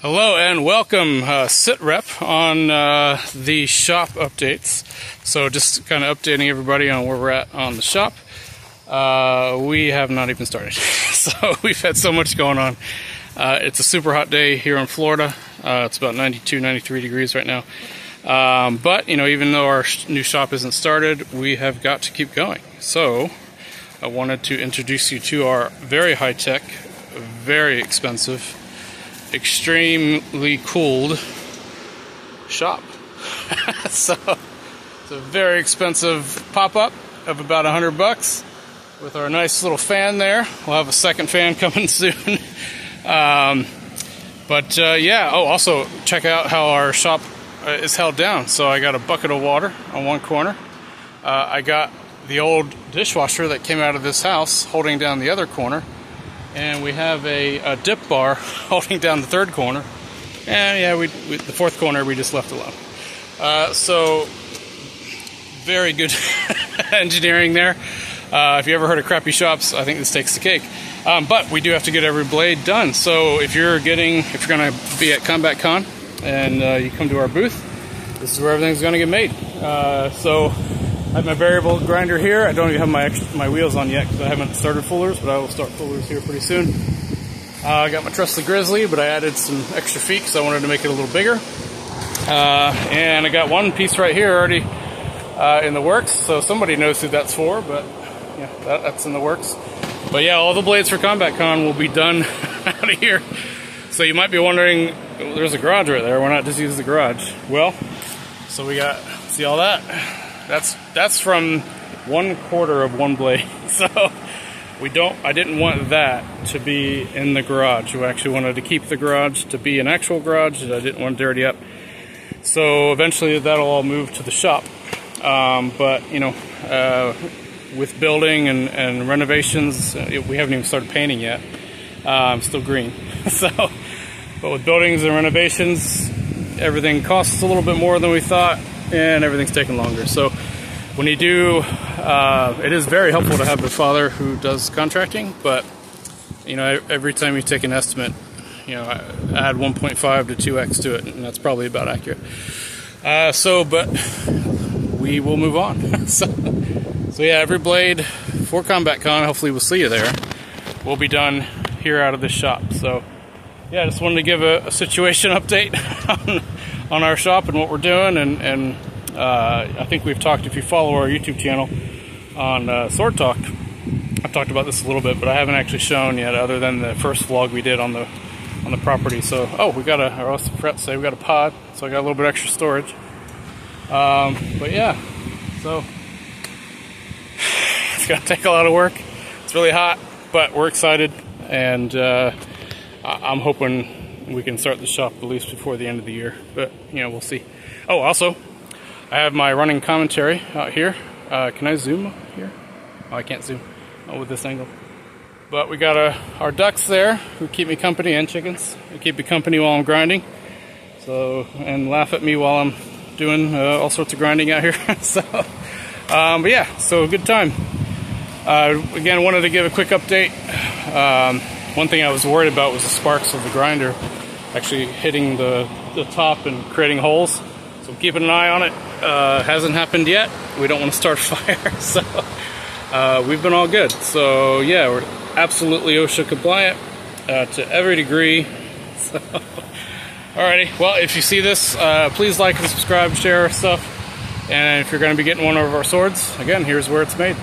Hello and welcome, Sit Rep on the shop updates. So just kind of updating everybody on where we're at on the shop. We have not even started, so we've had so much going on. It's a super hot day here in Florida. It's about 92, 93 degrees right now. But you know, even though our new shop isn't started, we have got to keep going. So I wanted to introduce you to our very high-tech, very expensive, extremely cooled shop. So it's a very expensive pop-up of about $100 with our nice little fan there. We'll have a second fan coming soon. Yeah, oh, also check out how our shop is held down. So I got a bucket of water on one corner. I got the old dishwasher that came out of this house holding down the other corner. And we have a dip bar holding down the third corner. And yeah, the fourth corner we just left alone. So, very good engineering there. If you ever heard of crappy shops, I think this takes the cake. But we do have to get every blade done. So if you're going to be at Combat Con and you come to our booth, this is where everything's going to get made. So I have my variable grinder here. I don't even have my wheels on yet because I haven't started fullers, but I will start fullers here pretty soon. I got my trusty Grizzly, but I added some extra feet because I wanted to make it a little bigger. And I got one piece right here already in the works, so somebody knows who that's for, but yeah, that's in the works. But yeah, all the blades for Combat Con will be done out of here. So you might be wondering, there's a garage right there, why not just use the garage? Well, so we got, see all that? That's from 1/4 of one blade. So I didn't want that to be in the garage. We actually wanted to keep the garage to be an actual garage. I didn't want to dirty up. So eventually that'll all move to the shop. But you know, with building and renovations, we haven't even started painting yet. I'm still green. But with buildings and renovations, everything costs a little bit more than we thought, and everything's taking longer. So when you do, it is very helpful to have a father who does contracting, but you know, every time you take an estimate, you know, add 1.5 to 2x to it, and that's probably about accurate. But we will move on. So yeah, every blade for Combat Con, hopefully we'll see you there, will be done here out of this shop. So yeah, I just wanted to give a situation update on our shop and what we're doing, and I think we've talked, if you follow our YouTube channel on Sword Talk, I've talked about this a little bit, but I haven't actually shown yet, other than the first vlog we did on the property. So we got a pod, so I got a little bit extra storage. But yeah, so it's gonna take a lot of work. It's really hot, but we're excited, and I'm hoping we can start the shop at least before the end of the year, but you know, we'll see. Oh, also, I have my running commentary out here. Can I zoom here? Oh, I can't zoom with this angle. But we got our ducks there who keep me company, and chickens. They keep me company while I'm grinding. So, and laugh at me while I'm doing all sorts of grinding out here. But yeah, so good time. Again, wanted to give a quick update. One thing I was worried about was the sparks of the grinder actually hitting the top and creating holes. So keeping an eye on it. Hasn't happened yet. We don't want to start a fire. So we've been all good. So yeah, we're absolutely OSHA compliant to every degree. So, alrighty, well, if you see this, please like and subscribe, share our stuff. And if you're going to be getting one of our swords, again, here's where it's made.